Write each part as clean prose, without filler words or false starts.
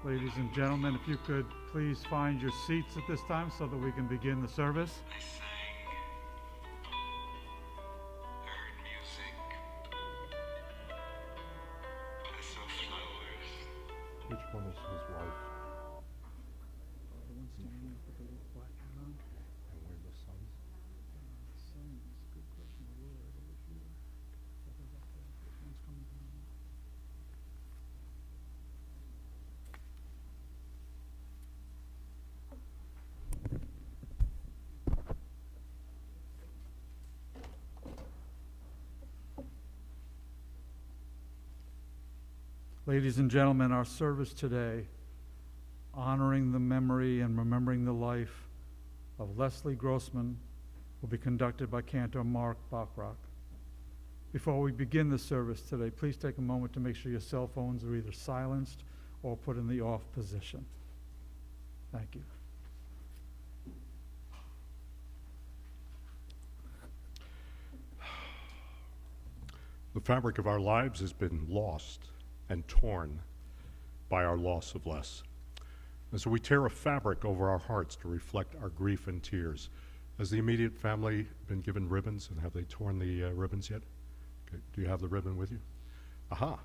Ladies and gentlemen, if you could please find your seats at this time so that we can begin the service. I sang, heard music, I saw flowers. Which one is his wife? The one standing up with the little black hat on? And where are the sons? Sons, good question. Where are they here? Oh, they're up there. One's coming down. Ladies and gentlemen, our service today, honoring the memory and remembering the life of Leslie Grossman, will be conducted by Cantor Marc, Bachrach. Before we begin the service today, please take a moment to make sure your cell phones are either silenced or put in the off position. Thank you. The fabric of our lives has been lost and torn by our loss of Les. And so we tear a fabric over our hearts to reflect our grief and tears. Has the immediate family been given ribbons, and have they torn the ribbons yet? Okay. Do you have the ribbon with you? Aha.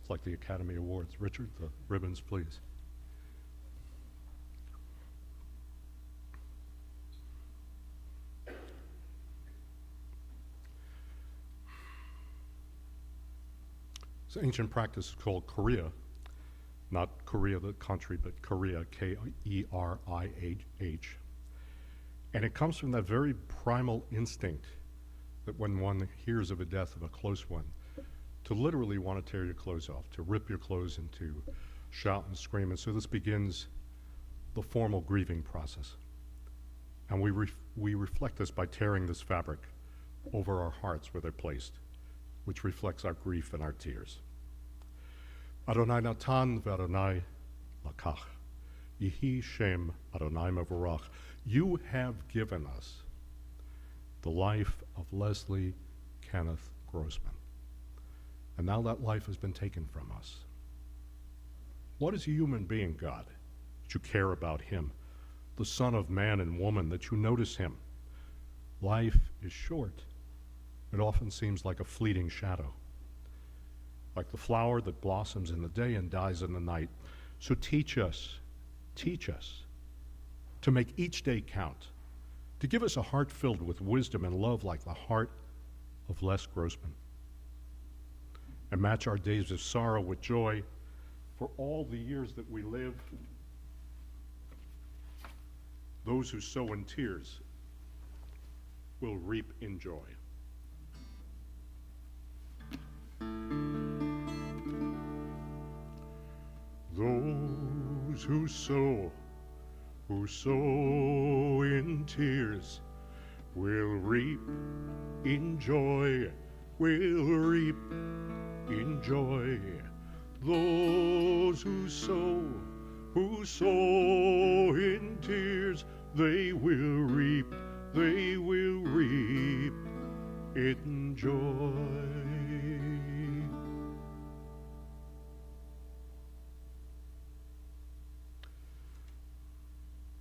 It's like the Academy Awards. Richard, the ribbons, please. It's an ancient practice called Korea, not Korea the country, but Korea, K-E-R-I-H. And it comes from that very primal instinct that when one hears of a death of a close one, to literally want to tear your clothes off, to rip your clothes and to shout and scream. And so this begins the formal grieving process. And we reflect this by tearing this fabric over our hearts where they're placed, which reflects our grief and our tears. Adonai Natan v'Adonai lakach. Yehi Shem Adonai Mevorach. You have given us the life of Leslie Kenneth Grossman. And now that life has been taken from us. What is a human being, God, that you care about him? The son of man and woman, that you notice him. Life is short. It often seems like a fleeting shadow, like the flower that blossoms in the day and dies in the night. So teach us to make each day count, to give us a heart filled with wisdom and love like the heart of Les Grossman, and match our days of sorrow with joy for all the years that we live. Those who sow in tears will reap in joy. Those who sow in tears will reap in joy, will reap in joy. Those who sow in tears, they will reap in joy.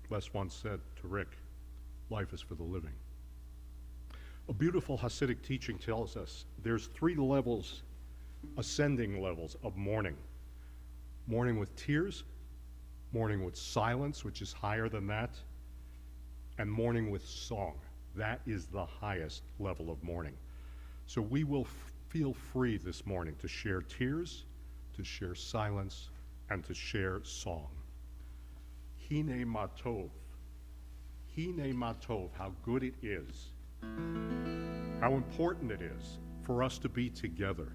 Les once said to Rick, life is for the living. A beautiful Hasidic teaching tells us there's 3 levels, ascending levels of mourning. Mourning with tears, mourning with silence, which is higher than that, and mourning with song. That is the highest level of mourning. So we will feel free this morning to share tears, to share silence, and to share song. Hine matov, how good it is, how important it is for us to be together,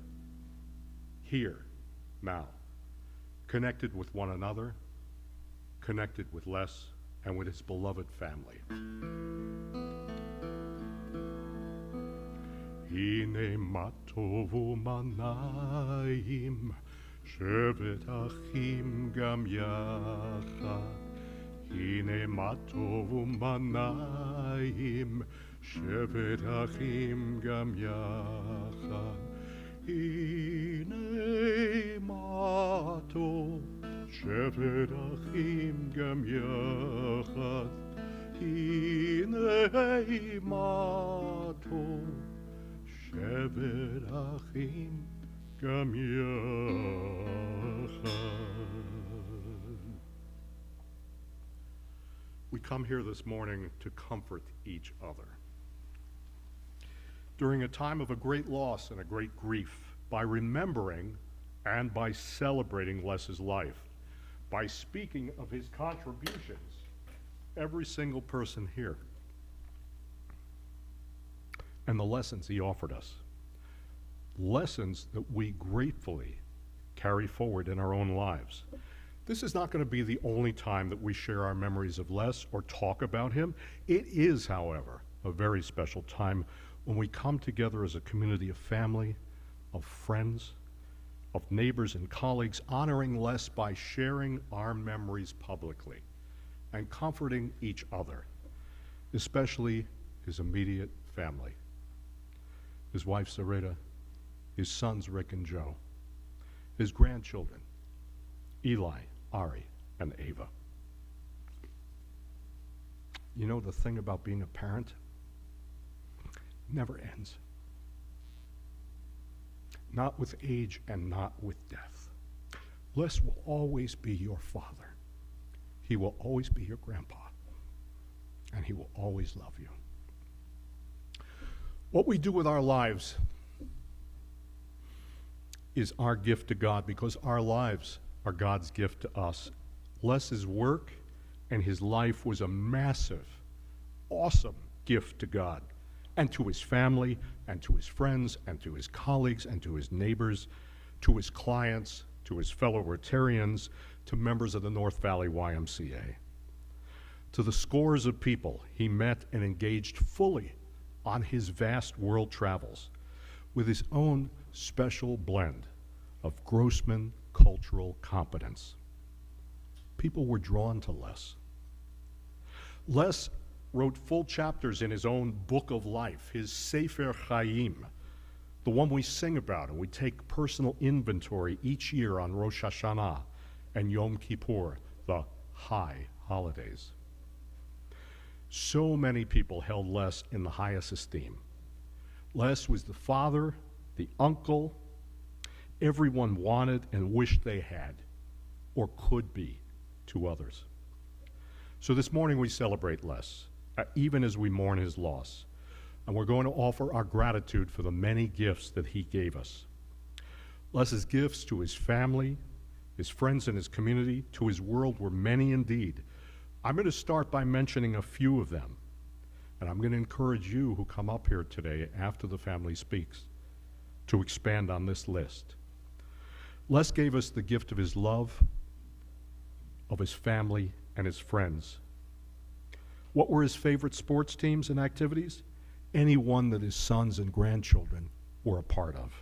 here, now, connected with one another, connected with Les, and with his beloved family. Hine matovu manayim, shevet achim gam yachad. Hine matovu manayim, shevet achim gam yachad. הנה מה טוב, שבת אחים גם יחד. הנה מה טוב, שבת אחים גם יחד. We come here this morning to comfort each other. During a time of a great loss and a great grief, by remembering and by celebrating Les's life, by speaking of his contributions, every single person here, and the lessons he offered us, lessons that we gratefully carry forward in our own lives. This is not going to be the only time that we share our memories of Les or talk about him. It is, however, a very special time when we come together as a community of family, of friends, of neighbors and colleagues, honoring Les by sharing our memories publicly and comforting each other, especially his immediate family, his wife Zareta, his sons Rick and Joe, his grandchildren, Eli, Ari, and Ava. You know, the thing about being a parent never ends. Not with age and not with death. Les will always be your father. He will always be your grandpa. And he will always love you. What we do with our lives is our gift to God, because our lives are God's gift to us. Les's work and his life was a massive, awesome gift to God and to his family and to his friends and to his colleagues and to his neighbors, to his clients, to his fellow Rotarians, to members of the North Valley YMCA. To the scores of people he met and engaged fully on his vast world travels with his own special blend of Grossman cultural competence. People were drawn to Les. Les wrote full chapters in his own book of life, his Sefer Chaim, the one we sing about and we take personal inventory each year on Rosh Hashanah and Yom Kippur, the high holidays. So many people held Les in the highest esteem. Les was the father, the uncle, everyone wanted and wished they had or could be to others. So this morning we celebrate Les, even as we mourn his loss. And we're going to offer our gratitude for the many gifts that he gave us. Les's gifts to his family, his friends and his community, to his world were many indeed. I'm going to start by mentioning a few of them. And I'm going to encourage you who come up here today after the family speaks to expand on this list. Les gave us the gift of his love, of his family, and his friends. What were his favorite sports teams and activities? Any one that his sons and grandchildren were a part of.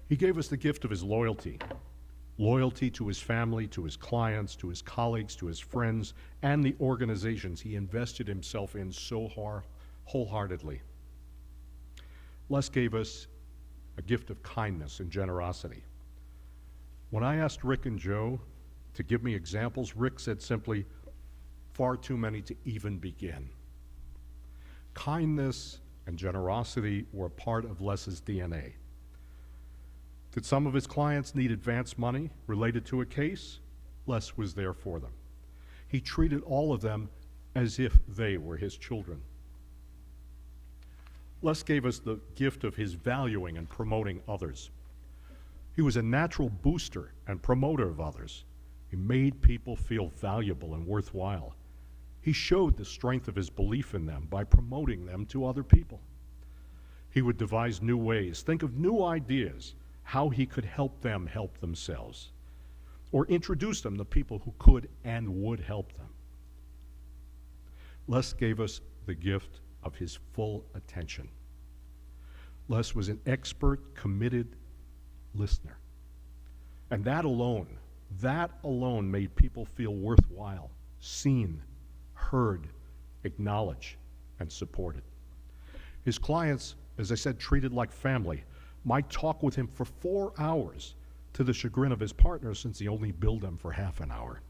He gave us the gift of his loyalty. Loyalty to his family, to his clients, to his colleagues, to his friends, and the organizations he invested himself in so wholeheartedly. Les gave us a gift of kindness and generosity. When I asked Rick and Joe to give me examples, Rick said simply, far too many to even begin. Kindness and generosity were a part of Les's DNA. Did some of his clients need advance money related to a case? Les was there for them. He treated all of them as if they were his children. Les gave us the gift of his valuing and promoting others. He was a natural booster and promoter of others. He made people feel valuable and worthwhile. He showed the strength of his belief in them by promoting them to other people. He would devise new ways, think of new ideas, how he could help them help themselves, or introduce them to people who could and would help them. Les gave us the gift of his full attention. Les was an expert, committed listener. And that alone made people feel worthwhile, seen, heard, acknowledged, and supported. His clients, as I said, treated like family. might talk with him for 4 hours to the chagrin of his partner since he only billed them for half an hour.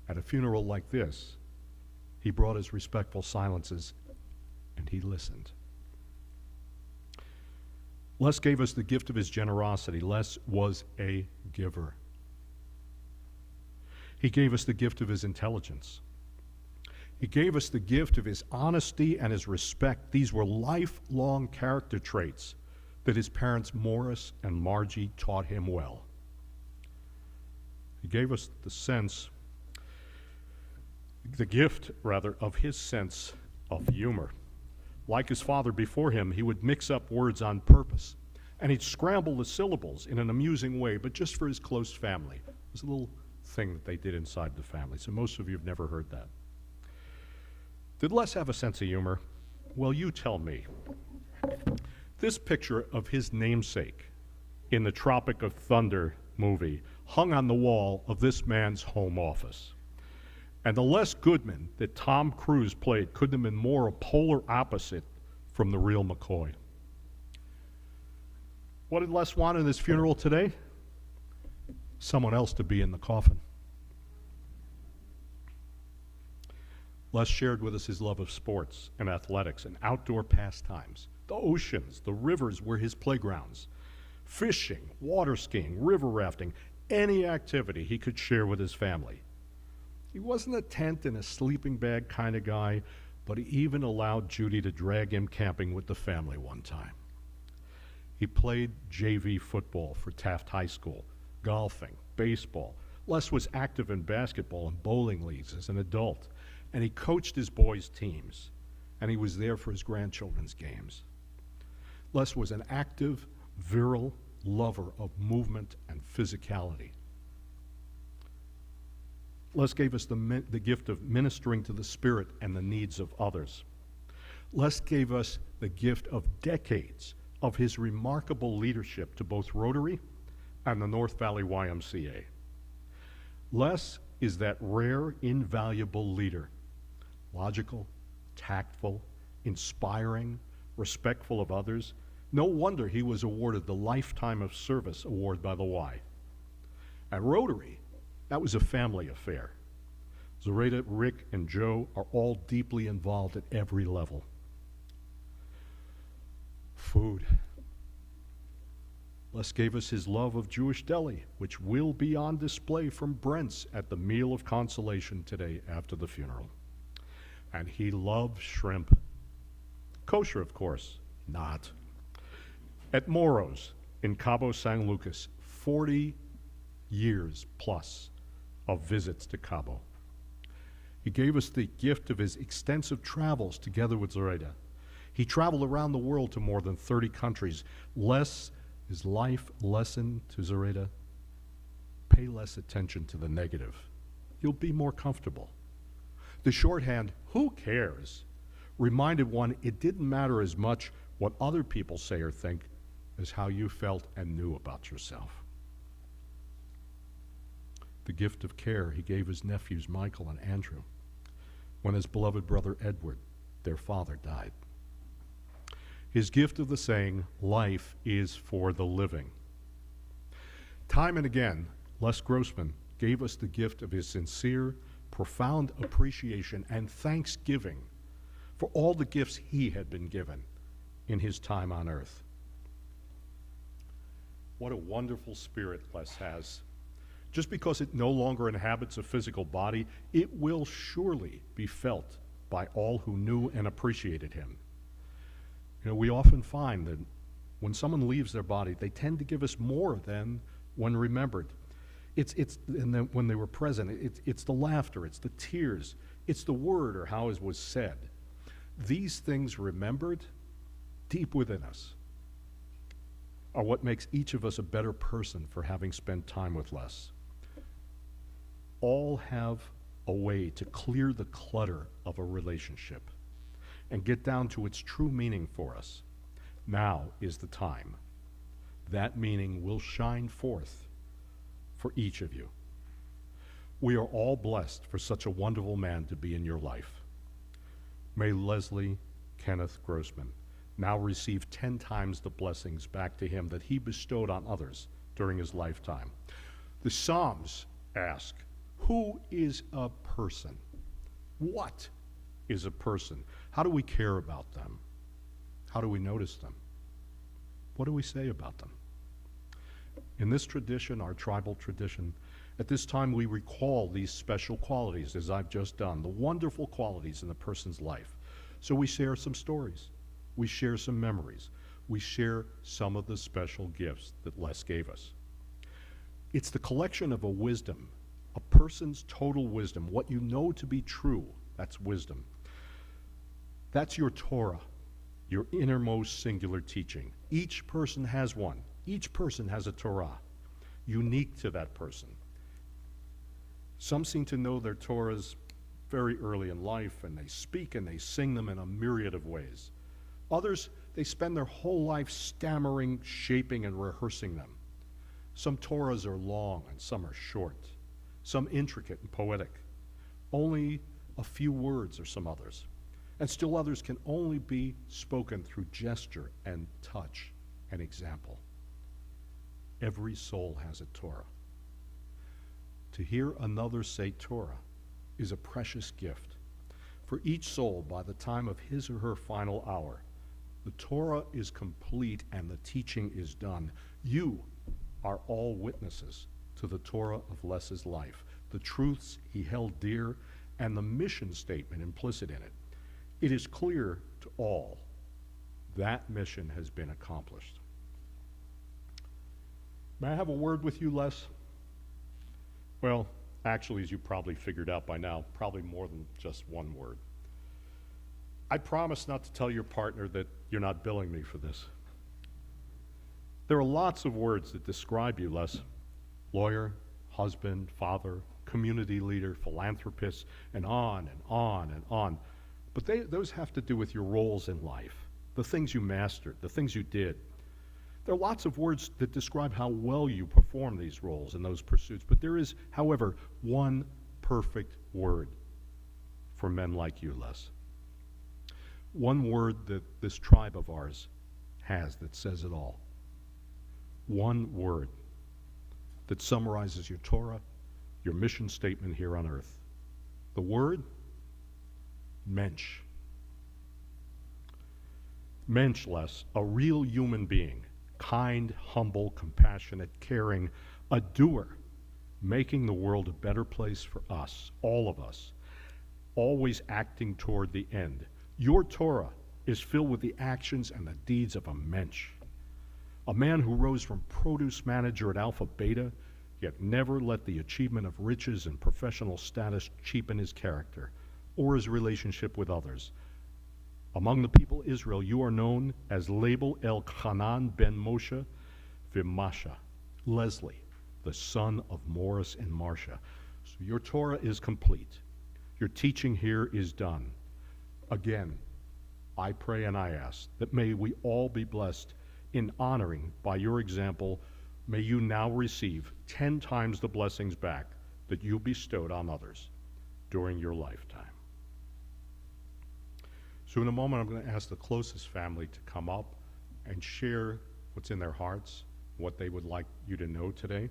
At a funeral like this, he brought his respectful silences and he listened. Les gave us the gift of his generosity. Les was a giver. He gave us the gift of his intelligence. He gave us the gift of his honesty and his respect. These were lifelong character traits that his parents Morris and Margie taught him well. He gave us the gift of his sense of humor. Like his father before him, he would mix up words on purpose, and he'd scramble the syllables in an amusing way, but just for his close family. It was a little thing that they did inside the family, so most of you have never heard that. Did Les have a sense of humor? Well, you tell me. This picture of his namesake in the Tropic of Thunder movie hung on the wall of this man's home office. And the Les Goodman that Tom Cruise played couldn't have been more a polar opposite from the real McCoy. What did Les want in his funeral today? Someone else to be in the coffin. Les shared with us his love of sports and athletics and outdoor pastimes. The oceans, the rivers were his playgrounds. Fishing, water skiing, river rafting, any activity he could share with his family. He wasn't a tent and a sleeping bag kind of guy, but he even allowed Judy to drag him camping with the family one time. He played JV football for Taft High School, golfing, baseball. Les was active in basketball and bowling leagues as an adult, and he coached his boys' teams, and he was there for his grandchildren's games. Les was an active, virile lover of movement and physicality. Les gave us the gift of ministering to the spirit and the needs of others. Les gave us the gift of decades of his remarkable leadership to both Rotary and the North Valley YMCA. Les is that rare, invaluable leader, logical, tactful, inspiring, respectful of others. No wonder he was awarded the Lifetime of Service Award by the Y. At Rotary, that was a family affair. Zoraida, Rick, and Joe are all deeply involved at every level. Food. Les gave us his love of Jewish deli, which will be on display from Brent's at the Meal of Consolation today after the funeral. And he loved shrimp. Kosher, of course, not. At Moro's in Cabo San Lucas, 40 years plus of visits to Cabo. He gave us the gift of his extensive travels together with Zoraida. He traveled around the world to more than 30 countries. His life lesson to Zoraida: pay less attention to the negative. You'll be more comfortable. The shorthand, who cares, reminded one it didn't matter as much what other people say or think as how you felt and knew about yourself. The gift of care he gave his nephews Michael and Andrew when his beloved brother Edward, their father, died. His gift of the saying, life is for the living. Time and again, Les Grossman gave us the gift of his sincere, profound appreciation and thanksgiving for all the gifts he had been given in his time on earth. What a wonderful spirit Les has. Just because it no longer inhabits a physical body, it will surely be felt by all who knew and appreciated him. You know, we often find that when someone leaves their body, they tend to give us more than when remembered. And then when they were present, it's the laughter, it's the tears, it's the word or how it was said. These things remembered deep within us are what makes each of us a better person for having spent time with Les. All have a way to clear the clutter of a relationship and get down to its true meaning for us. Now is the time. That meaning will shine forth for each of you. We are all blessed for such a wonderful man to be in your life. May Leslie Kenneth Grossman now receive 10 times the blessings back to him that he bestowed on others during his lifetime. The Psalms ask, who is a person? What is a person? How do we care about them? How do we notice them? What do we say about them? In this tradition, our tribal tradition, at this time we recall these special qualities, as I've just done, the wonderful qualities in a person's life. So we share some stories. We share some memories. We share some of the special gifts that Les gave us. It's the collection of a wisdom, a person's total wisdom, what you know to be true, that's wisdom. That's your Torah, your innermost singular teaching. Each person has one. Each person has a Torah, unique to that person. Some seem to know their Torahs very early in life, and they speak and they sing them in a myriad of ways. Others, they spend their whole life stammering, shaping, and rehearsing them. Some Torahs are long and some are short, some intricate and poetic. Only a few words are some others. And still others can only be spoken through gesture and touch and example. Every soul has a Torah. To hear another say Torah is a precious gift. For each soul, by the time of his or her final hour, the Torah is complete and the teaching is done. You are all witnesses to the Torah of Les's life, the truths he held dear, and the mission statement implicit in it. It is clear to all that mission has been accomplished. May I have a word with you, Les? Well, actually, as you probably figured out by now, probably more than just one word. I promise not to tell your partner that you're not billing me for this. There are lots of words that describe you, Les. Lawyer, husband, father, community leader, philanthropist, and on and on and on. But those have to do with your roles in life, the things you mastered, the things you did. There are lots of words that describe how well you perform these roles and those pursuits, but there is, however, one perfect word for men like you, Les. One word that this tribe of ours has that says it all. One word that summarizes your Torah, your mission statement here on earth. The word, mensch. Mensch, Les, a real human being, kind, humble, compassionate, caring, a doer, making the world a better place for us, all of us, always acting toward the end. Your Torah is filled with the actions and the deeds of a mensch, a man who rose from produce manager at Alpha Beta, yet never let the achievement of riches and professional status cheapen his character or his relationship with others. Among the people of Israel, you are known as Label Elchanan ben Moshe V'Masha, Leslie, the son of Morris and Marcia. So your Torah is complete. Your teaching here is done. Again, I pray and I ask that may we all be blessed in honoring by your example. May you now receive 10 times the blessings back that you bestowed on others during your lifetime. So in a moment, I'm going to ask the closest family to come up and share what's in their hearts, what they would like you to know today.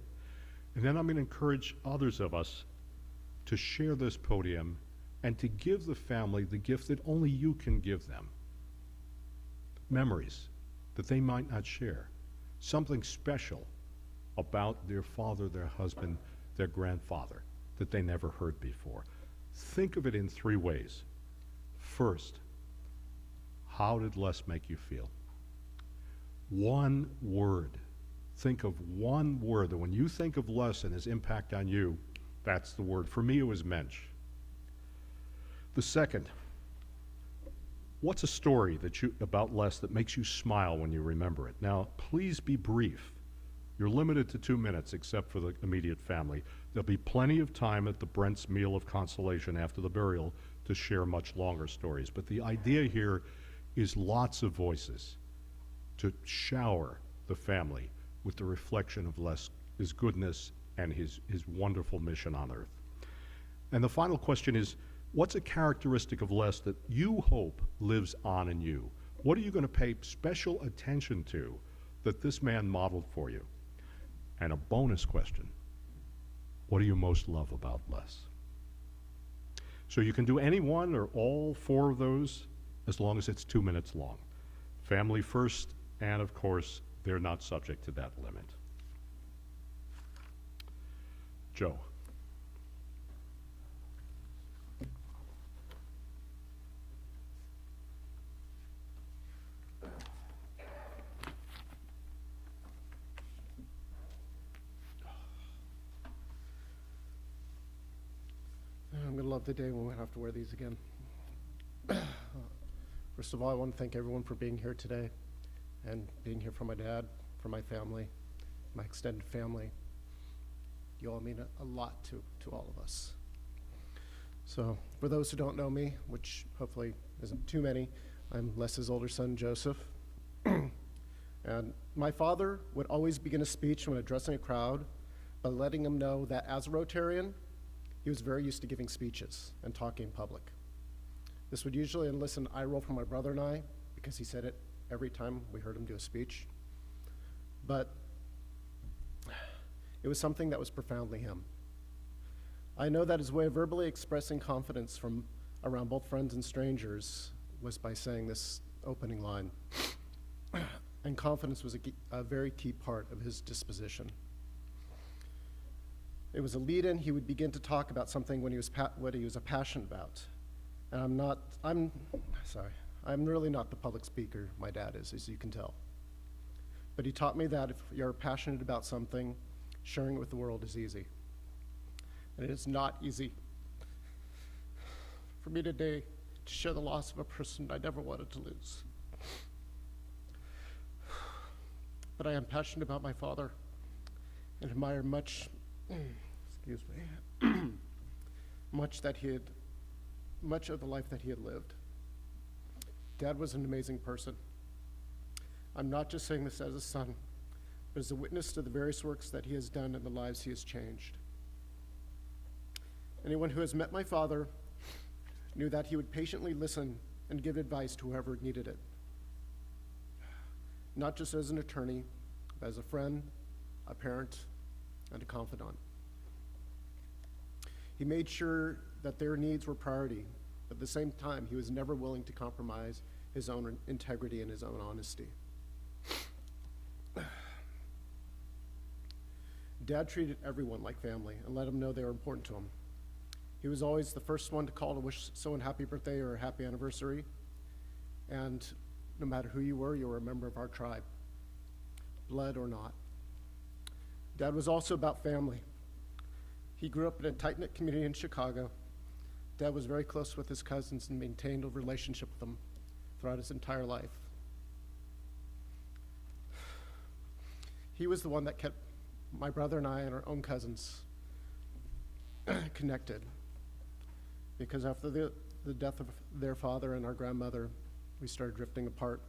And then I'm going to encourage others of us to share this podium and to give the family the gift that only you can give them. Memories that they might not share. Something special about their father, their husband, their grandfather that they never heard before. Think of it in 3 ways. First, how did Les make you feel? One word. Think of one word that when you think of Les and his impact on you, that's the word. For me, it was mensch. The second, what's a story about Les that makes you smile when you remember it? Now, please be brief. You're limited to 2 minutes, except for the immediate family. There'll be plenty of time at the Brent's Meal of Consolation after the burial to share much longer stories. But the idea here is lots of voices to shower the family with the reflection of his goodness and his wonderful mission on earth. And the final question is, what's a characteristic of Les that you hope lives on in you? What are you going to pay special attention to that this man modeled for you? And a bonus question, what do you most love about Les? So you can do any one or all four of those as long as it's 2 minutes long. Family first, and of course, they're not subject to that limit. Joe. I'm going to love the day when we have to wear these again. First of all, I want to thank everyone for being here today and being here for my dad, for my family, my extended family. You all mean a lot to all of us. So for those who don't know me, which hopefully isn't too many, I'm Les's older son, Joseph. And my father would always begin a speech when addressing a crowd by letting them know that as a Rotarian, he was very used to giving speeches and talking in public. This would usually enlist an eye roll from my brother and I, because he said it every time we heard him do a speech. But it was something that was profoundly him. I know that his way of verbally expressing confidence from around both friends and strangers was by saying this opening line. And confidence was a very key part of his disposition. It was a lead-in. He would begin to talk about something what he was passionate about. And I'm really not the public speaker my dad is, as you can tell. But he taught me that if you're passionate about something, sharing it with the world is easy. And it is not easy for me today to share the loss of a person I never wanted to lose. But I am passionate about my father and admire much, much of the life that he had lived. Dad was an amazing person. I'm not just saying this as a son, but as a witness to the various works that he has done and the lives he has changed. Anyone who has met my father knew that he would patiently listen and give advice to whoever needed it. Not just as an attorney, but as a friend, a parent, and a confidant. He made sure that their needs were priority, but at the same time, he was never willing to compromise his own integrity and his own honesty. Dad treated everyone like family and let them know they were important to him. He was always the first one to call to wish someone happy birthday or a happy anniversary. And no matter who you were a member of our tribe, blood or not. Dad was also about family. He grew up in a tight-knit community in Chicago. Dad was very close with his cousins and maintained a relationship with them throughout his entire life. He was the one that kept my brother and I and our own cousins connected. Because after the death of their father and our grandmother, we started drifting apart.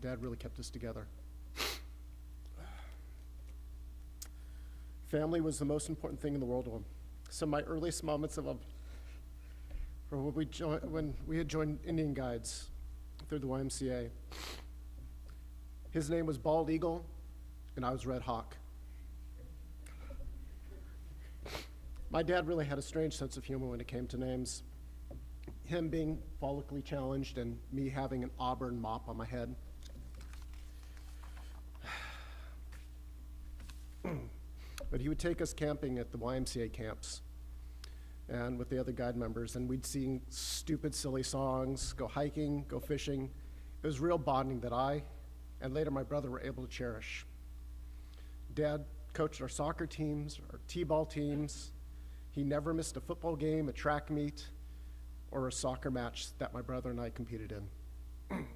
Dad really kept us together. Family was the most important thing in the world to him. Some of my earliest moments of him were when we had joined Indian Guides through the YMCA. His name was Bald Eagle, and I was Red Hawk. My dad really had a strange sense of humor when it came to names. Him being follically challenged and me having an auburn mop on my head. But he would take us camping at the YMCA camps and with the other guide members, and we'd sing stupid, silly songs, go hiking, go fishing. It was real bonding that I and later my brother were able to cherish. Dad coached our soccer teams, our t-ball teams. He never missed a football game, a track meet, or a soccer match that my brother and I competed in.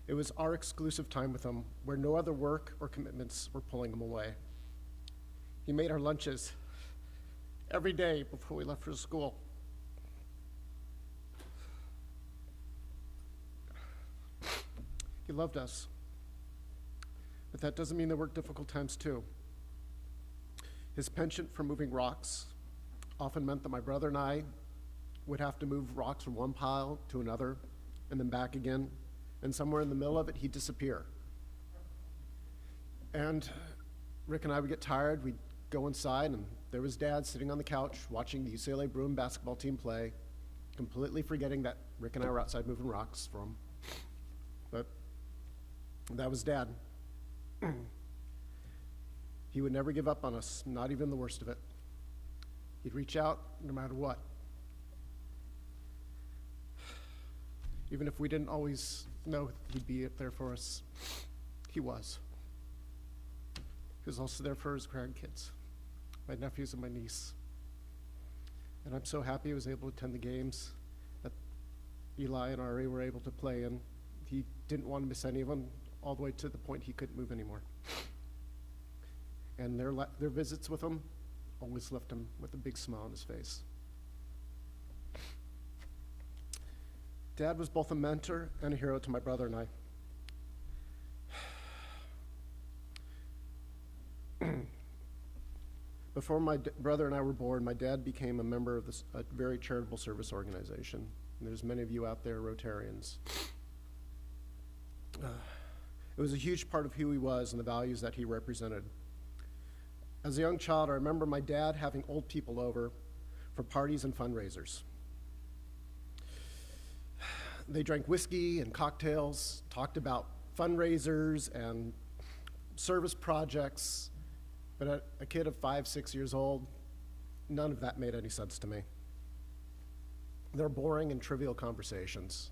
It was our exclusive time with him where no other work or commitments were pulling him away. He made our lunches every day before we left for school. He loved us, but that doesn't mean there weren't difficult times too. His penchant for moving rocks often meant that my brother and I would have to move rocks from one pile to another and then back again, and somewhere in the middle of it, he'd disappear. And Rick and I would get tired, we'd go inside, and there was Dad sitting on the couch watching the UCLA Bruin basketball team play, completely forgetting that Rick and I were outside moving rocks for him. But that was Dad. He would never give up on us, not even the worst of it. He'd reach out no matter what. Even if we didn't always know he'd be up there for us, he was. He was also there for his grandkids, my nephews and my niece. And I'm so happy he was able to attend the games that Eli and Ari were able to play in. He didn't want to miss any of them, all the way to the point he couldn't move anymore. And their visits with him always left him with a big smile on his face. Dad was both a mentor and a hero to my brother and I. Before my brother and I were born, my dad became a member of a very charitable service organization. And there's many of you out there, Rotarians. It was a huge part of who he was and the values that he represented. As a young child, I remember my dad having old people over for parties and fundraisers. They drank whiskey and cocktails, talked about fundraisers and service projects, but at a kid of 5, 6 years old, none of that made any sense to me. They're boring and trivial conversations.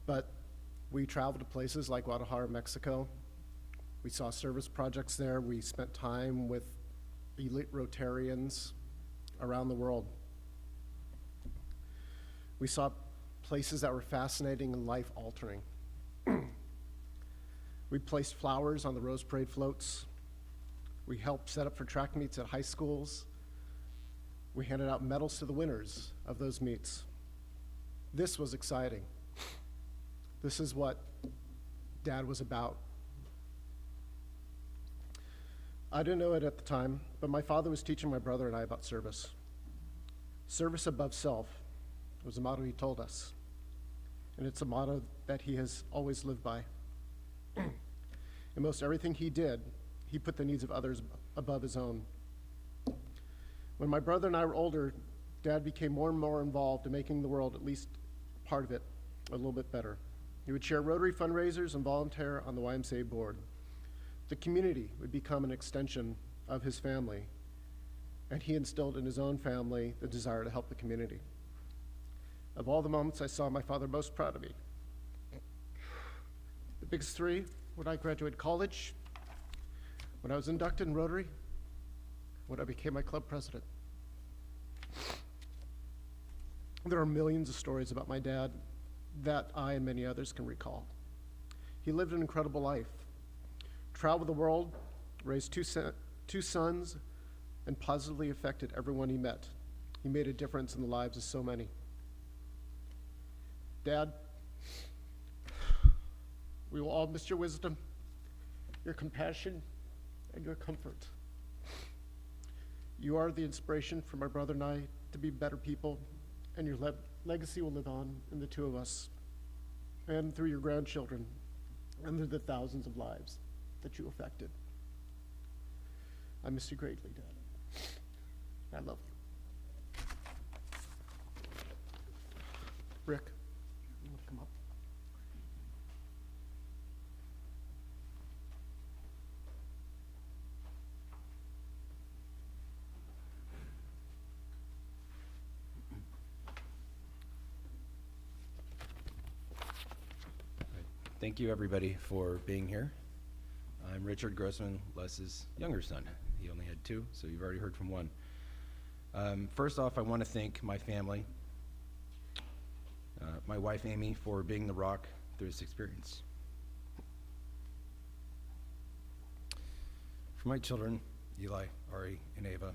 But we traveled to places like Guadalajara, Mexico. We saw service projects there. We spent time with elite Rotarians around the world. We saw places that were fascinating and life-altering. We placed flowers on the Rose Parade floats. We helped set up for track meets at high schools. We handed out medals to the winners of those meets. This was exciting. This is what Dad was about. I didn't know it at the time, but my father was teaching my brother and I about service. Service above self was a motto he told us, and it's a motto that he has always lived by. In most everything he did, he put the needs of others above his own. When my brother and I were older, Dad became more and more involved in making the world, at least part of it, a little bit better. He would chair Rotary fundraisers and volunteer on the YMCA board. The community would become an extension of his family, and he instilled in his own family the desire to help the community. Of all the moments I saw my father most proud of me, the biggest three: when I graduated college, when I was inducted in Rotary, when I became my club president. There are millions of stories about my dad that I and many others can recall. He lived an incredible life, traveled the world, raised two sons, and positively affected everyone he met. He made a difference in the lives of so many. Dad, we will all miss your wisdom, your compassion, and your comfort. You are the inspiration for my brother and I to be better people, and your legacy will live on in the two of us, and through your grandchildren, and through the thousands of lives that you affected. I miss you greatly, Dad. I love you. Rick, you want to come up? Thank you, everybody, for being here. I'm Richard Grossman, Les's younger son. He only had two, so you've already heard from one. First off, I want to thank my family, my wife, Amy, for being the rock through this experience. For my children, Eli, Ari, and Ava,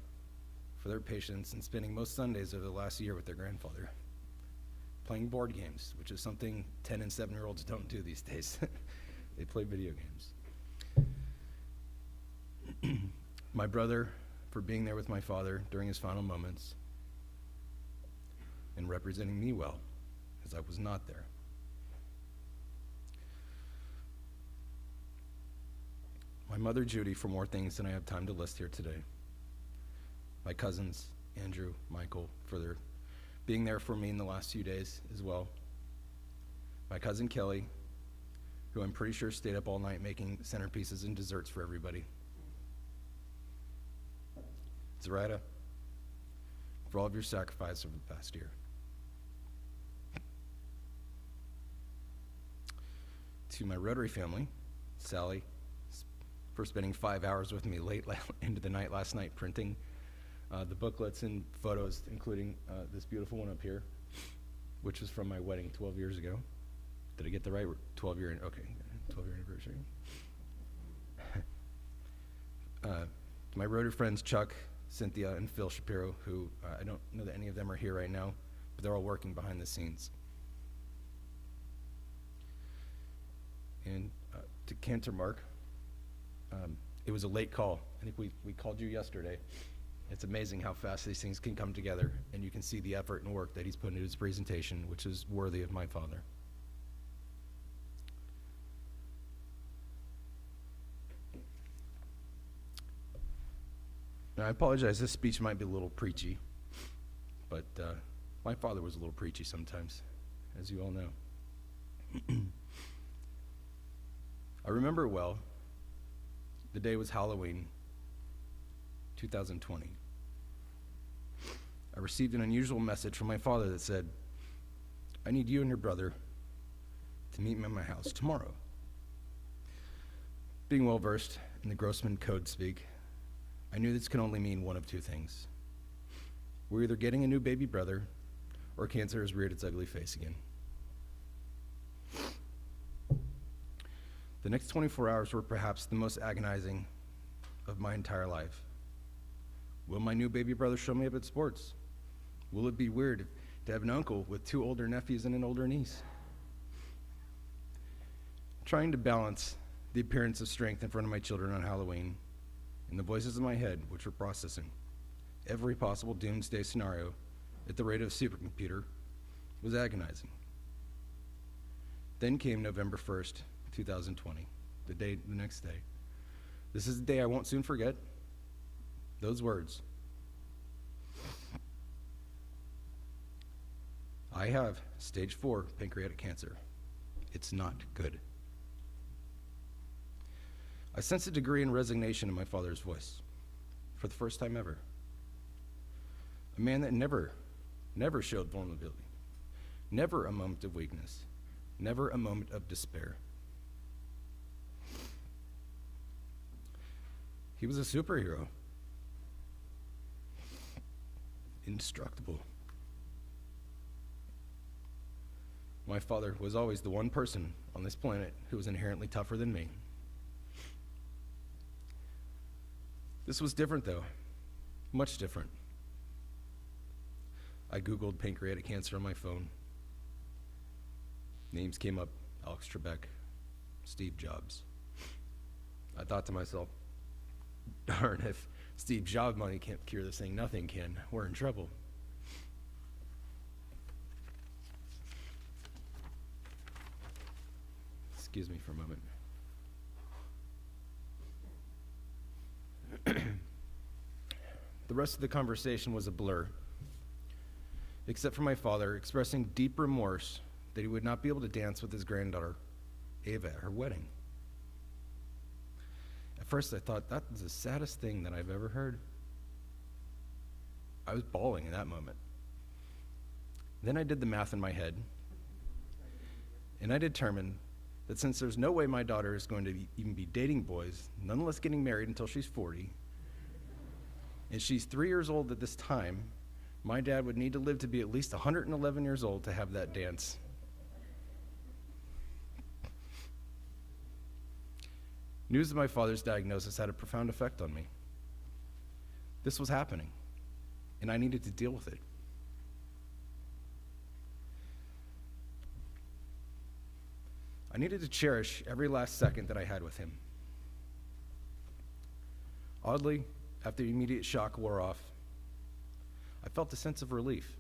for their patience in spending most Sundays over the last year with their grandfather, playing board games, which is something 10 and 7-year-olds don't do these days. They play video games. My brother, for being there with my father during his final moments. and representing me well, as I was not there. My mother, Judy, for more things than I have time to list here today. My cousins, Andrew, Michael, for their being there for me in the last few days as well. My cousin Kelly, who I'm pretty sure stayed up all night making centerpieces and desserts for everybody. Zoraida, for all of your sacrifice over the past year. To my Rotary family, Sally, for spending 5 hours with me late into the night last night printing the booklets and photos, including this beautiful one up here, which was from my wedding 12 years ago. Did I get the right 12-year? Okay, 12-year anniversary. My Rotary friends, Chuck, Cynthia, and Phil Shapiro, who I don't know that any of them are here right now, but they're all working behind the scenes. And to Cantor Marc, it was a late call. I think we called you yesterday. It's amazing how fast these things can come together, and you can see the effort and work that he's put into his presentation, which is worthy of my father. Now, I apologize, this speech might be a little preachy, but my father was a little preachy sometimes, as you all know. I remember well, the day was Halloween, 2020. I received an unusual message from my father that said, "I need you and your brother to meet me at my house tomorrow." Being well versed in the Grossman code speak, I knew this could only mean one of two things. We're either getting a new baby brother, or cancer has reared its ugly face again. The next 24 hours were perhaps the most agonizing of my entire life. Will my new baby brother show me up at sports? Will it be weird to have an uncle with 2 older nephews and an older niece? Trying to balance the appearance of strength in front of my children on Halloween and the voices in my head, which were processing every possible doomsday scenario at the rate of a supercomputer, was agonizing. Then came November 1st, 2020, the next day. This is the day I won't soon forget. Those words. I have stage 4 pancreatic cancer. It's not good. I sensed a degree in resignation in my father's voice for the first time ever. A man that never showed vulnerability, never a moment of weakness, never a moment of despair. He was a superhero. Indestructible. My father was always the one person on this planet who was inherently tougher than me. This was different, though. Much different. I Googled pancreatic cancer on my phone. Names came up: Alex Trebek, Steve Jobs. I thought to myself, darn, if Steve Jobs money can't cure this thing, nothing can. We're in trouble. Excuse me for a moment. The rest of the conversation was a blur, except for my father expressing deep remorse that he would not be able to dance with his granddaughter, Ava, at her wedding. At first I thought, that was the saddest thing that I've ever heard. I was bawling in that moment. Then I did the math in my head, and I determined that since there's no way my daughter is going to even be dating boys, nonetheless getting married until she's 40, and she's 3 years old at this time, my dad would need to live to be at least 111 years old to have that dance. News of my father's diagnosis had a profound effect on me. This was happening, and I needed to deal with it. I needed to cherish every last second that I had with him. Oddly, after the immediate shock wore off, I felt a sense of relief.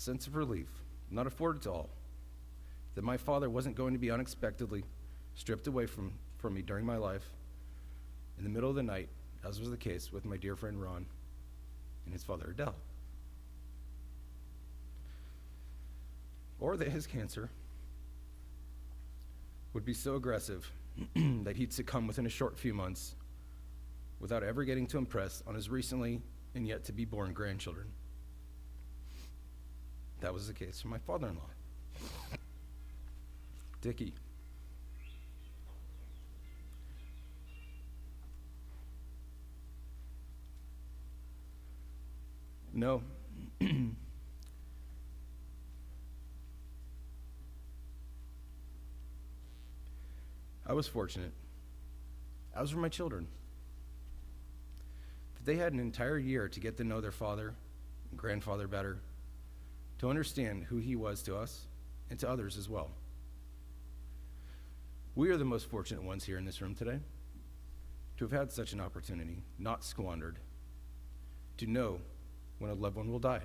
sense of relief, not afforded to all, that my father wasn't going to be unexpectedly stripped away from me during my life in the middle of the night, as was the case with my dear friend Ron and his father Adele. Or that his cancer would be so aggressive that he'd succumb within a short few months without ever getting to impress on his recently and yet to be born grandchildren. That was the case for my father-in-law, Dickie. No. I was fortunate, as were my children, that they had an entire year to get to know their father and grandfather better, to understand who he was to us and to others as well. We are the most fortunate ones here in this room today to have had such an opportunity, not squandered, to know when a loved one will die,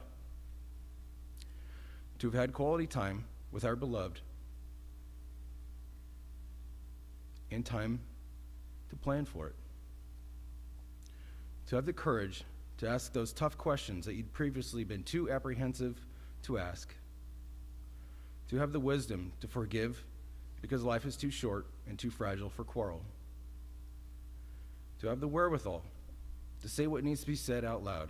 to have had quality time with our beloved, and time to plan for it, to have the courage to ask those tough questions that you'd previously been too apprehensive to ask, to have the wisdom to forgive because life is too short and too fragile for quarrel, to have the wherewithal to say what needs to be said out loud,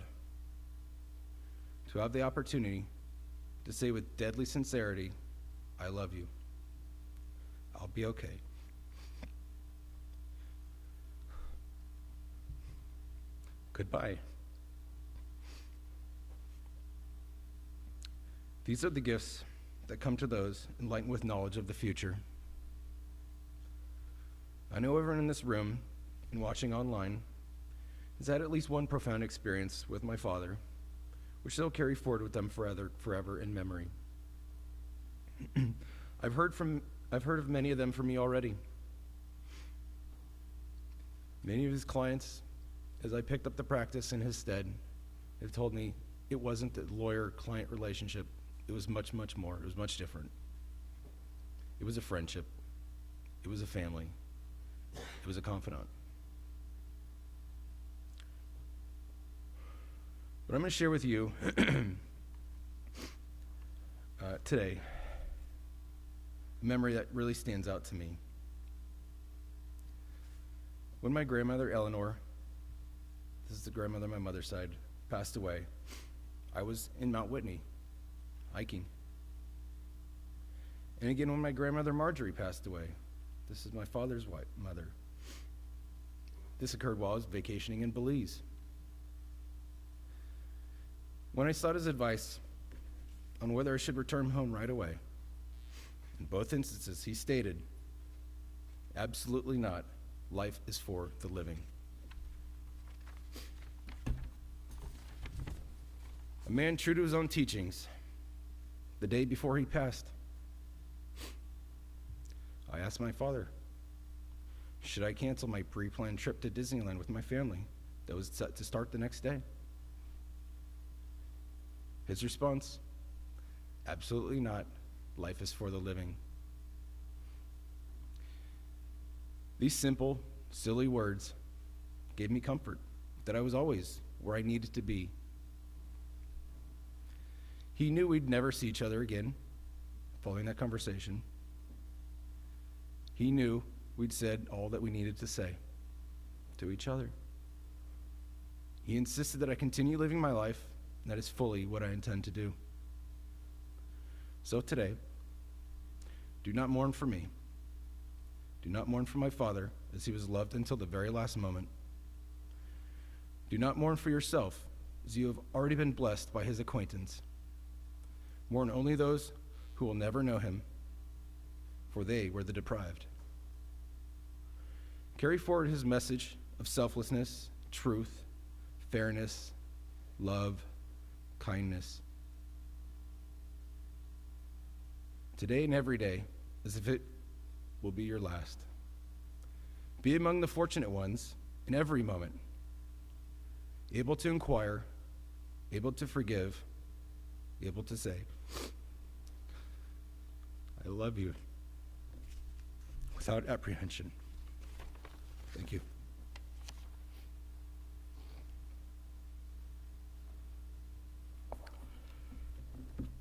to have the opportunity to say with deadly sincerity, I love you. I'll be okay. Goodbye. These are the gifts that come to those enlightened with knowledge of the future. I know everyone in this room and watching online has had at least one profound experience with my father, which they'll carry forward with them forever in memory. I've heard of many of them from me already. Many of his clients, as I picked up the practice in his stead, have told me it wasn't the lawyer-client relationship. It was much, much more. It was much different. It was a friendship. It was a family. It was a confidant. But I'm going to share with you today a memory that really stands out to me. When my grandmother, Eleanor, this is the grandmother on my mother's side, passed away, I was in Mount Whitney, hiking. And again, when my grandmother, Marjorie, passed away, this is my father's mother. This occurred while I was vacationing in Belize. When I sought his advice on whether I should return home right away, in both instances, he stated, absolutely not. Life is for the living. A man true to his own teachings, the day before he passed, I asked my father, should I cancel my pre-planned trip to Disneyland with my family that was set to start the next day? His response, absolutely not. Life is for the living. These simple, silly words gave me comfort that I was always where I needed to be. He knew we'd never see each other again following that conversation. He knew we'd said all that we needed to say to each other. He insisted that I continue living my life, and that is fully what I intend to do. So today, do not mourn for me. Do not mourn for my father, as he was loved until the very last moment. Do not mourn for yourself, as you have already been blessed by his acquaintance. Mourn only those who will never know him, for they were the deprived. Carry forward his message of selflessness, truth, fairness, love, kindness. Today and every day, as if it will be your last. Be among the fortunate ones in every moment, able to inquire, able to forgive, able to say, I love you without apprehension. Thank you.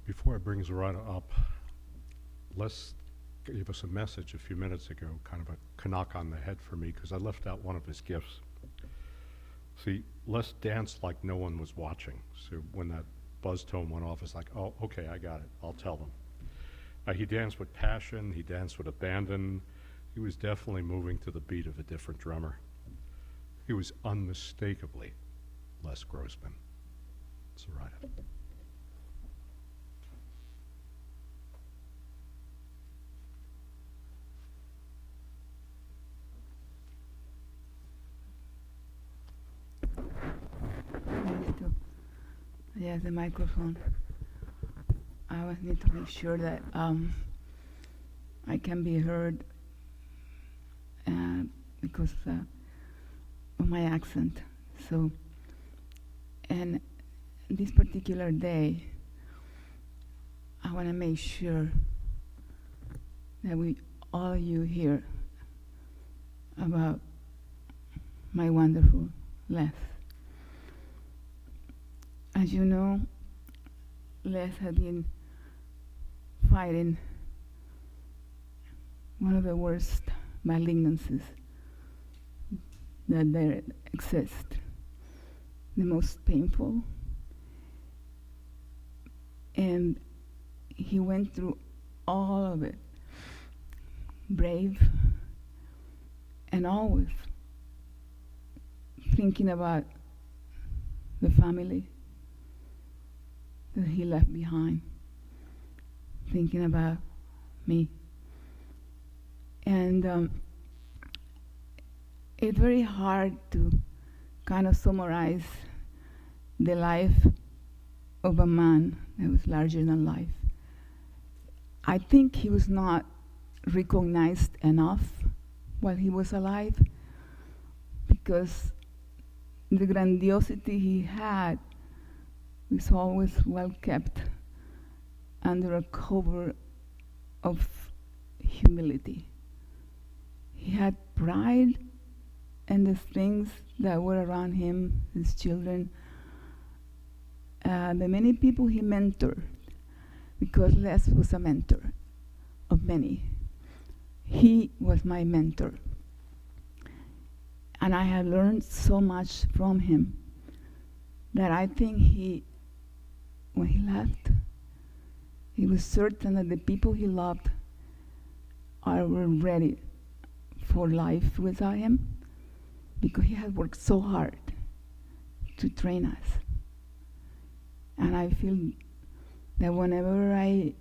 Before I bring Zarada up, Les gave us a message a few minutes ago, kind of a knock on the head for me, because I left out one of his gifts. See, Les danced like no one was watching. So when that buzz tone went off, it's like, oh, okay, I got it. I'll tell them. He danced with passion. He danced with abandon. He was definitely moving to the beat of a different drummer. He was unmistakably Les Grossman. Zarada. Yes, the microphone. I always need to make sure that I can be heard because of my accent. So, and this particular day, I want to make sure that we all you hear about my wonderful Les. As you know, Les had been fighting one of the worst malignancies that there exist, the most painful. And he went through all of it, brave, and always thinking about the family that he left behind, thinking about me. And it's very hard to kind of summarize the life of a man that was larger than life. I think he was not recognized enough while he was alive, because the grandiosity he had was always well kept under a cover of humility. He had pride in the things that were around him, his children, the many people he mentored, because Les was a mentor of many. He was my mentor. And I had learned so much from him that I think when he left, he was certain that the people he loved were ready for life without him, because he had worked so hard to train us. And I feel that whenever I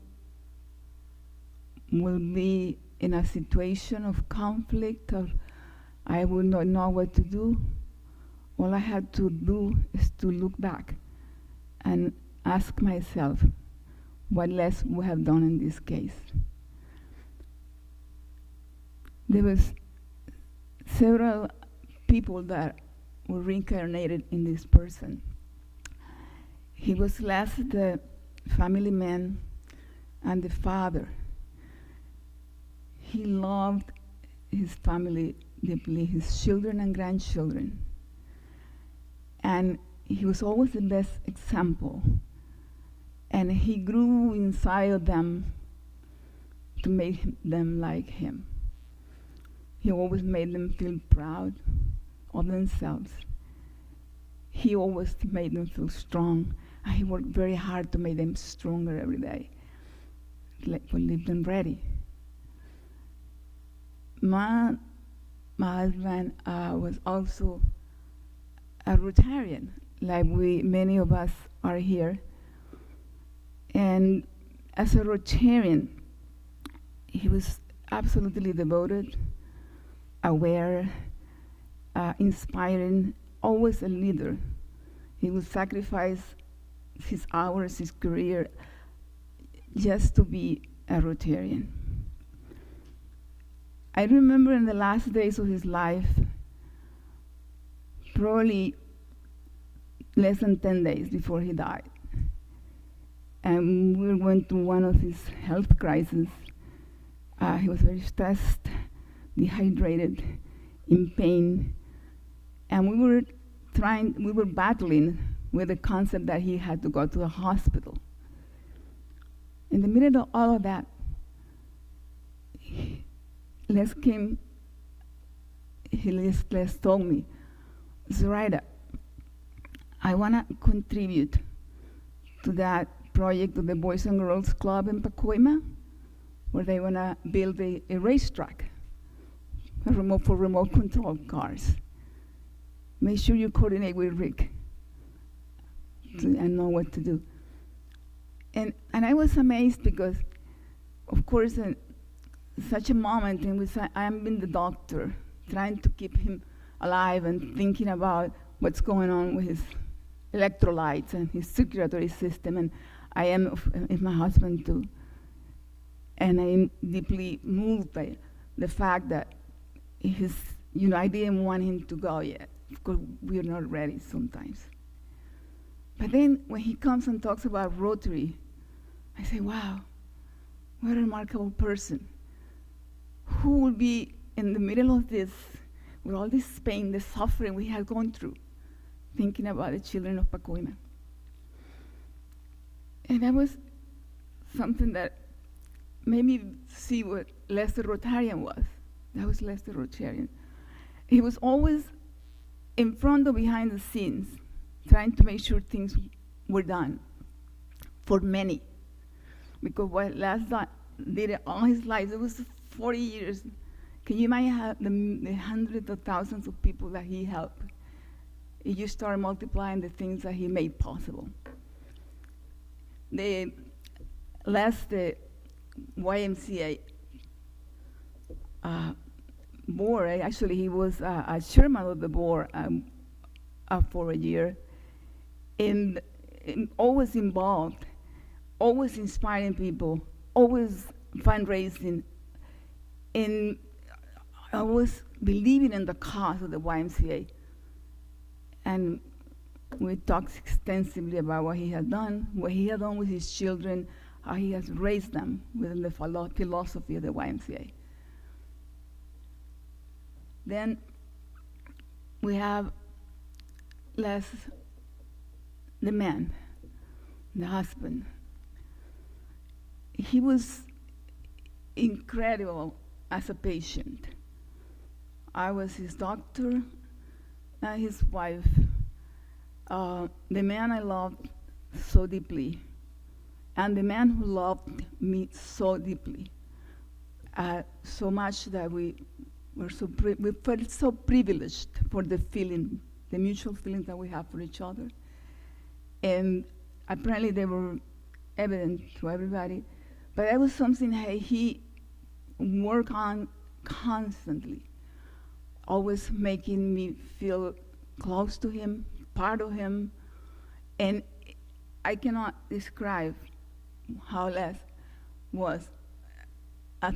will be in a situation of conflict, or I will not know what to do, all I have to do is to look back and ask myself what Les would have done in this case. There was several people that were reincarnated in this person. He was Les, the family man and the father. He loved his family deeply, his children and grandchildren. And he was always the best example. And he grew inside of them to make them like him. He always made them feel proud of themselves. He always made them feel strong. And he worked very hard to make them stronger every day, to leave them ready. My husband was also a Rotarian, like many of us are here. And as a Rotarian, he was absolutely devoted, aware, inspiring, always a leader. He would sacrifice his hours, his career, just to be a Rotarian. I remember in the last days of his life, probably less than 10 days before he died, And we went through one of his health crises. He was very stressed, dehydrated, in pain. And we were battling with the concept that he had to go to the hospital. In the middle of all of that, Les told me, Zoraida, I want to contribute to that project of the Boys and Girls Club in Pacoima, where they want to build a racetrack for remote control cars. Make sure you coordinate with Rick and know what to do. And I was amazed because, of course, in such a moment in which I'm being the doctor, trying to keep him alive and thinking about what's going on with his electrolytes and his circulatory system, and I am with my husband too. And I am deeply moved by the fact that I didn't want him to go yet. Of course, we're not ready sometimes. But then when he comes and talks about Rotary, I say, wow, what a remarkable person. Who will be in the middle of this, with all this pain, the suffering we have gone through, thinking about the children of Pacoima. And that was something that made me see what Lester Rotarian was. That was Lester Rotarian. He was always in front or behind the scenes, trying to make sure things were done for many. Because what Lester did all his life, it was 40 years. Can you imagine the hundreds of thousands of people that he helped? If you start multiplying the things that he made possible. The YMCA board, actually he was a chairman of the board for a year, and always involved, always inspiring people, always fundraising, and always believing in the cause of the YMCA. And we talked extensively about what he had done with his children, how he has raised them within the philosophy of the YMCA. Then we have Les, the man, the husband. He was incredible as a patient. I was his doctor and his wife. The man I loved so deeply, and the man who loved me so deeply, so much that we felt so privileged for the mutual feelings that we have for each other. And apparently they were evident to everybody, but that was something that he worked on constantly, always making me feel close to him, part of him, and I cannot describe how Les was as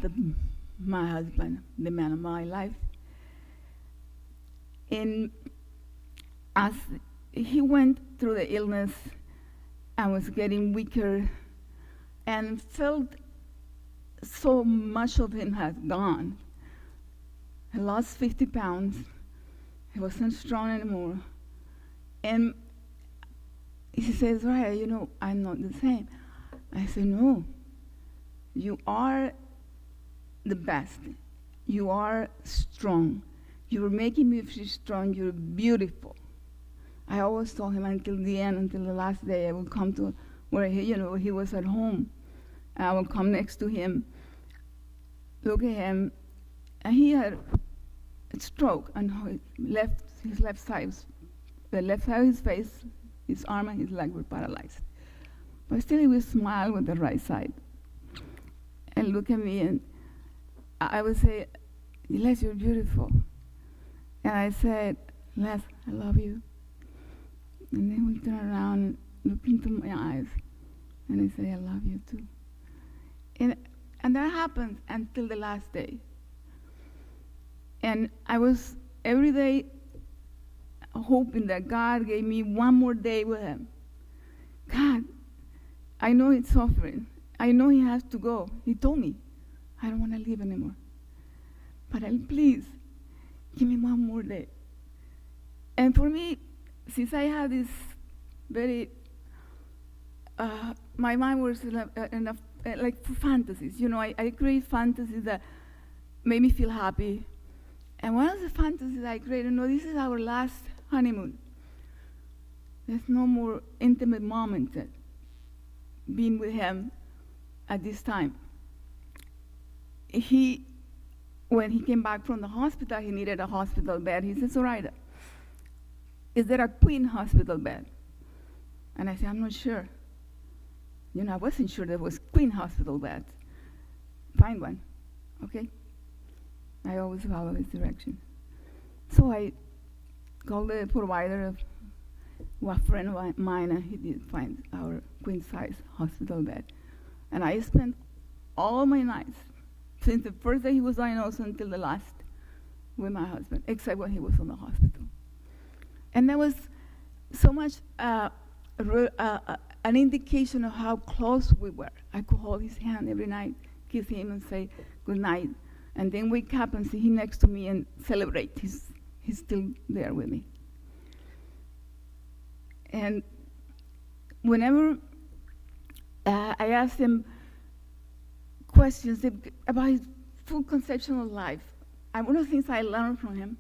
my husband, the man of my life. And as he went through the illness and was getting weaker and felt so much of him had gone, he lost 50 pounds, he wasn't strong anymore. And he says, right, I'm not the same. I said, no, you are the best. You are strong. You're making me feel strong. You're beautiful. I always told him until the end, until the last day, I would come to where he was at home. And I would come next to him, look at him, and he had a stroke on his left side. The left side of his face, his arm and his leg were paralyzed. But still he would smile with the right side and look at me, and I would say, Les, you're beautiful. And I said, Les, I love you. And then we turn around and look into my eyes, and I say, I love you too. And that happened until the last day. And I was every day hoping that God gave me one more day with him. God, I know he's suffering. I know he has to go. He told me, I don't want to live anymore. But please, give me one more day. And for me, since I had this very, my mind was like for fantasies. You know, I create fantasies that made me feel happy. And one of the fantasies I created, this is our last honeymoon. There's no more intimate moment being with him at this time. When he came back from the hospital, he needed a hospital bed. He said, Zoraida, is there a queen hospital bed? And I said, I'm not sure. I wasn't sure there was queen hospital beds. Find one, okay? I always follow his direction. So I called the provider of a friend of mine, and he did find our queen-size hospital bed. And I spent all my nights, since the first day he was diagnosed until the last, with my husband, except when he was in the hospital. And there was so much an indication of how close we were. I could hold his hand every night, kiss him and say good night, and then wake up and see him next to me and celebrate. He's still there with me. And whenever I asked him questions about his full conception of life, and one of the things I learned from him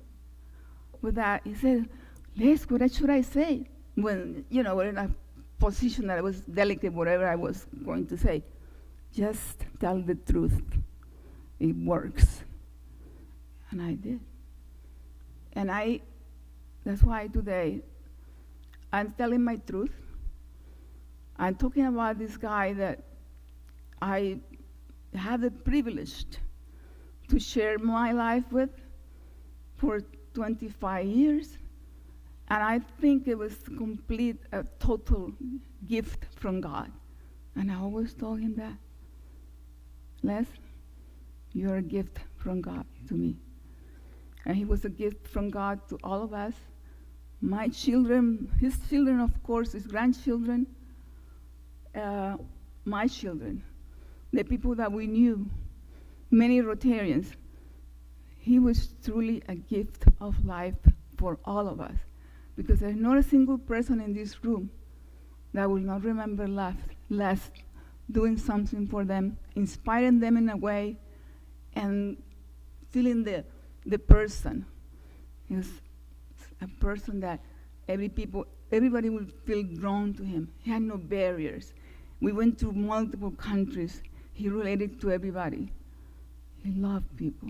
was that he said, Les, what should I say? When, we're in a position that I was delicate, whatever I was going to say. Just tell the truth. It works. And I did. And that's why today, I'm telling my truth. I'm talking about this guy that I had the privilege to share my life with for 25 years. And I think it was a total gift from God. And I always told him that. Les, you're a gift from God to me. And he was a gift from God to all of us. My children, his children, of course, his grandchildren, my children, the people that we knew, many Rotarians. He was truly a gift of life for all of us. Because there's not a single person in this room that will not remember Les doing something for them, inspiring them in a way, and feeling the person. He was a person that everybody would feel drawn to him. He had no barriers. We went to multiple countries. He related to everybody. He loved people.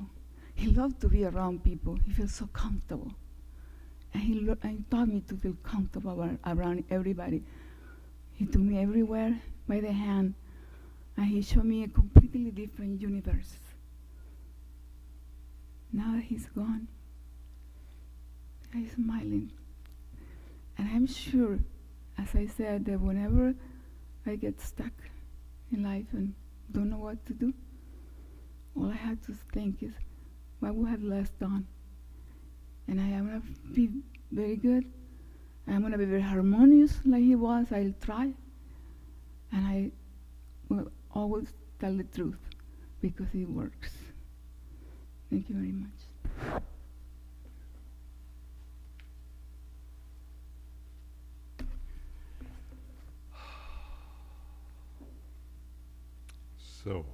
He loved to be around people. He felt so comfortable. And he taught me to feel comfortable around everybody. He took me everywhere by the hand, and he showed me a completely different universe. Now that he's gone, I'm smiling. And I'm sure, as I said, that whenever I get stuck in life and don't know what to do, all I have to think is, what would have Les done? And I am going to be very good. I'm going to be very harmonious like he was. I'll try. And I will always tell the truth because it works. Thank you very much. So,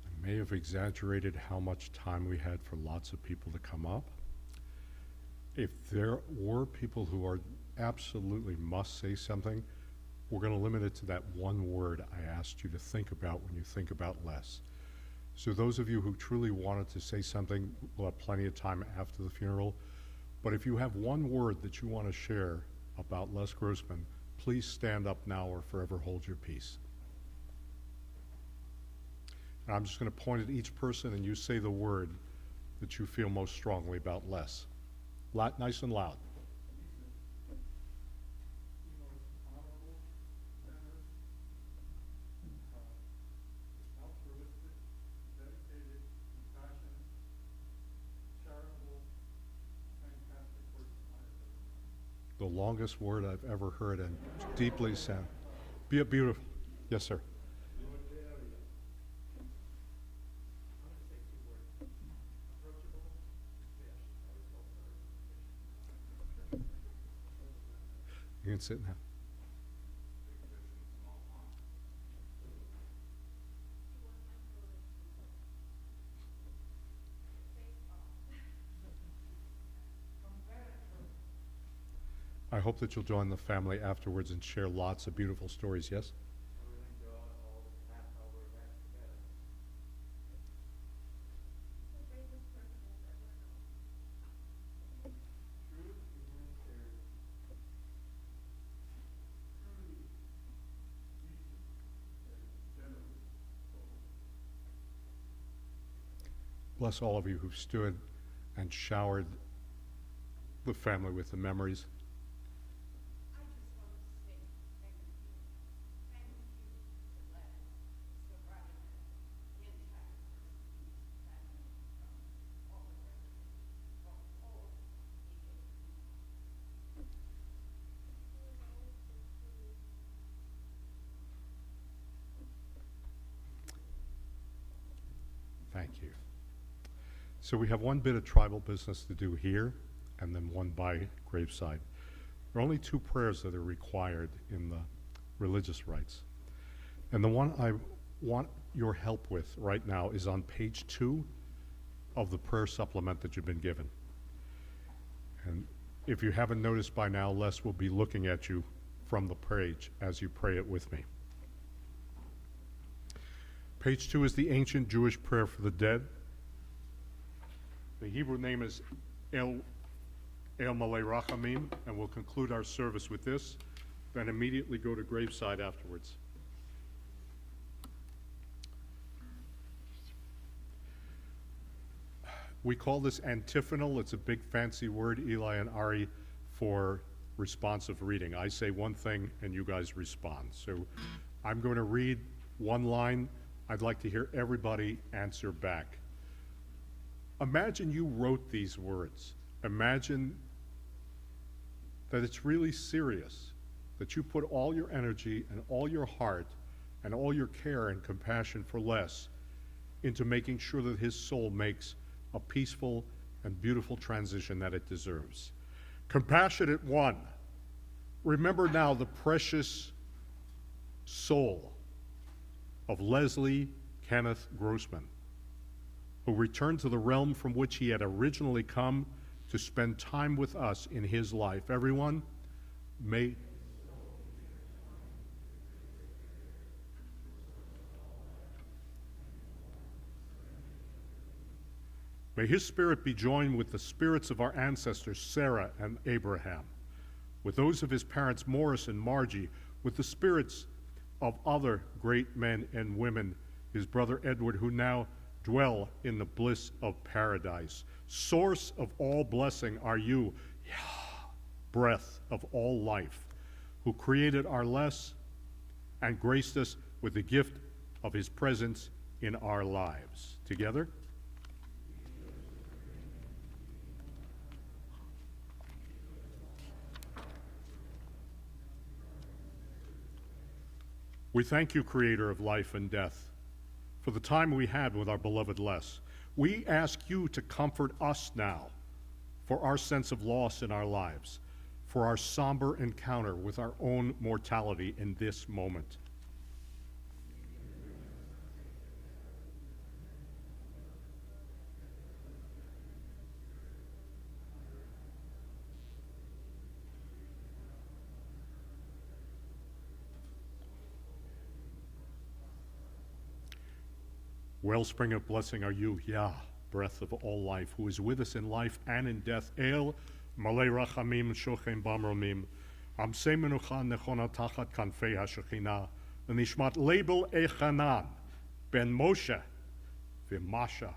I may have exaggerated how much time we had for lots of people to come up. If there were people who are absolutely must say something, we're going to limit it to that one word I asked you to think about when you think about Les. So those of you who truly wanted to say something, we'll have plenty of time after the funeral. But if you have one word that you want to share about Les Grossman, please stand up now or forever hold your peace. And I'm just going to point at each person and you say the word that you feel most strongly about Les. Nice and loud. The longest word I've ever heard and deeply sound. Beautiful. Yes, sir. You can sit now. I hope that you'll join the family afterwards and share lots of beautiful stories, yes? Bless all of you who've stood and showered the family with the memories. I just want to say thank you. Thank you to Les, Soraya, the entire family from all the residents, from all Thank you. So we have one bit of tribal business to do here, and then one by graveside. There are only two prayers that are required in the religious rites. And the one I want your help with right now is on page 2 of the prayer supplement that you've been given. And if you haven't noticed by now, Les will be looking at you from the page as you pray it with me. Page 2 is the ancient Jewish prayer for the dead. The Hebrew name is El Malei Rachamim, and we'll conclude our service with this, then immediately go to graveside afterwards. We call this antiphonal. It's a big fancy word, Eli and Ari, for responsive reading. I say one thing and you guys respond. So I'm going to read one line. I'd like to hear everybody answer back. Imagine you wrote these words. Imagine that it's really serious, that you put all your energy and all your heart and all your care and compassion for Les into making sure that his soul makes a peaceful and beautiful transition that it deserves. Compassionate one, remember now the precious soul of Leslie Kenneth Grossman, who returned to the realm from which he had originally come to spend time with us in his life. Everyone, may his spirit be joined with the spirits of our ancestors, Sarah and Abraham, with those of his parents, Morris and Margie, with the spirits of other great men and women, his brother Edward, who now dwell in the bliss of paradise. Source of all blessing are you, breath of all life, who created our Les and graced us with the gift of his presence in our lives. Together? We thank you, Creator of life and death, for the time we had with our beloved Les. We ask you to comfort us now for our sense of loss in our lives, for our somber encounter with our own mortality in this moment. Wellspring of blessing are you, Yah, breath of all life, who is with us in life and in death. El malei rachamim shochem bamromim, amsei menucha nechona tachat kanfei hashechina, v'nishmat label echanan, ben Moshe, v'masha.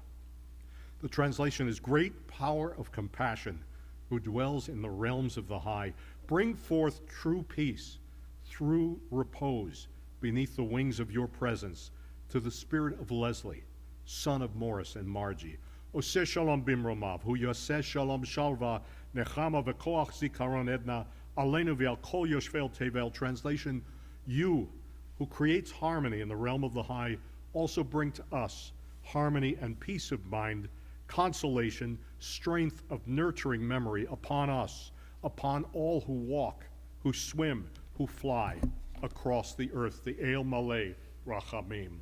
The translation is great power of compassion, who dwells in the realms of the high. Bring forth true peace through repose beneath the wings of your presence, to the spirit of Leslie, son of Morris and Margie. Oseh shalom bimromav, hu yoseh shalom shalva, nechama v'koach zikaron edna, aleinu v'al kol yoshvel tevel. Translation, you who creates harmony in the realm of the high, also bring to us harmony and peace of mind, consolation, strength of nurturing memory upon us, upon all who walk, who swim, who fly across the earth, the El Malay Rachamim.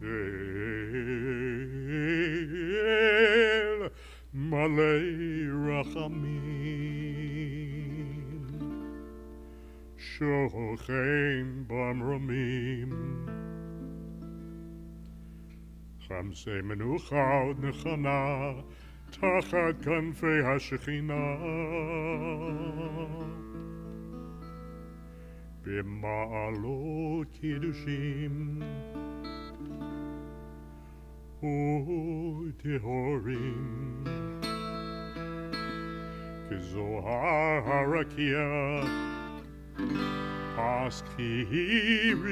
El Malay Rachamim, Shochein Bamramim, Chamsei Menucha Nechana, Tachat Kanfei HaShekhinah, B'ma'alot Kiddushim, Tehorim, Kezohar Harakia, Paskirim,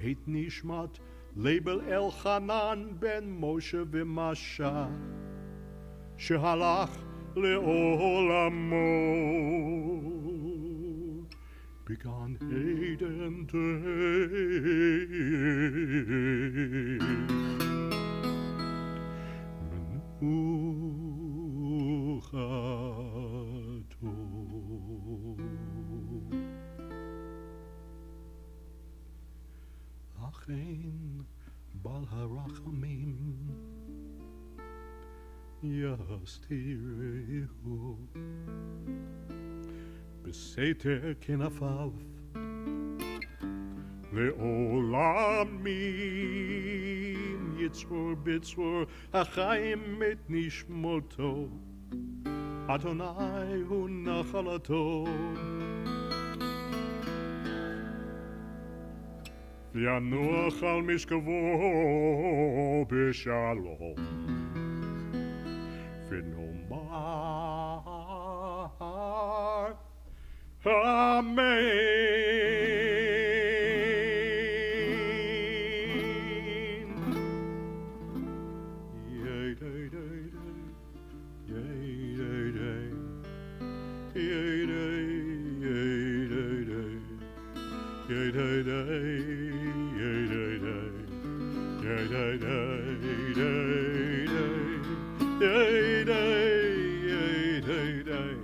Eit Nishmat, Label Elchanan ben Moshe v'Masha, Shehalach le'olamo, Began Eden Day. Menuchato. Achen Bal Harachamim Yastirehu Beseter Kenafav Le'olamim Yitzhor Bitzhor Achayim Et Nishmoto Adonai Hu Nachalato V'yanuach al mishkavo b'shalom V'nomar Amen. Yay, day, day, day. Yay, day, day. Yay, day, yay, day, day. Yay, day, day. Yay, day, day. Yay, day, day, day, day. Yay, day, yay, day, day.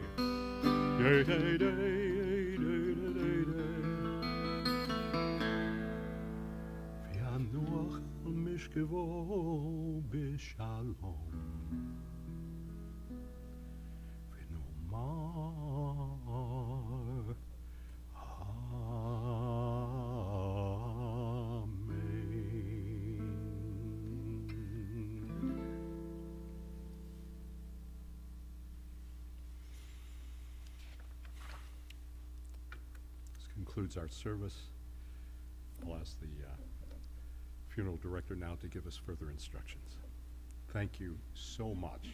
Yay, day, day. Mishkevo b'shalom v'nomar Amen. This concludes our service. I'll ask the funeral director now to give us further instructions. Thank you so much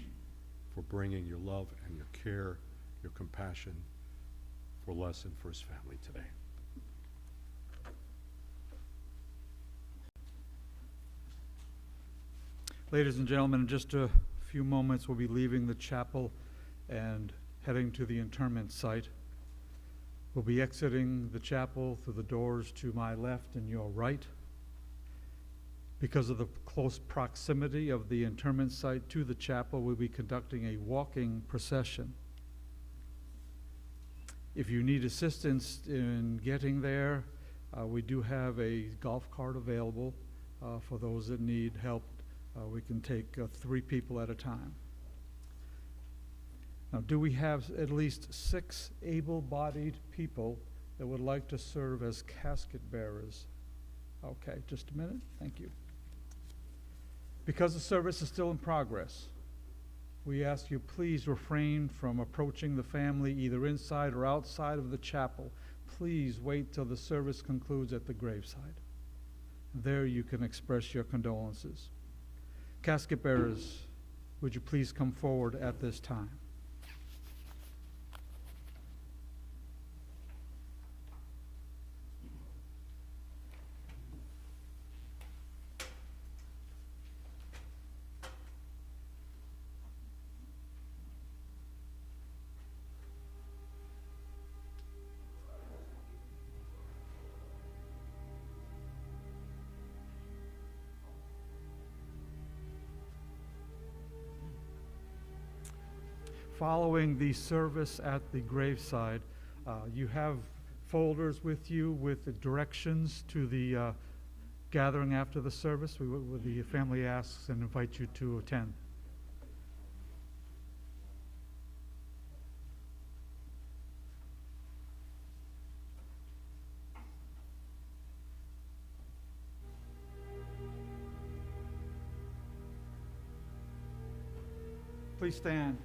for bringing your love and your care, your compassion for Les and for his family today. Ladies and gentlemen, in just a few moments, we'll be leaving the chapel and heading to the interment site. We'll be exiting the chapel through the doors to my left and your right. Because of the close proximity of the interment site to the chapel, we'll be conducting a walking procession. If you need assistance in getting there, we do have a golf cart available for those that need help. We can take 3 people at a time. Now, do we have at least 6 able-bodied people that would like to serve as casket bearers? Okay, just a minute. Thank you. Because the service is still in progress, we ask you please refrain from approaching the family either inside or outside of the chapel. Please wait till the service concludes at the graveside. There you can express your condolences. Casket bearers, would you please come forward at this time? following the service at the graveside, you have folders with you with the directions to the gathering after the service. The family asks and invites you to attend. Please stand.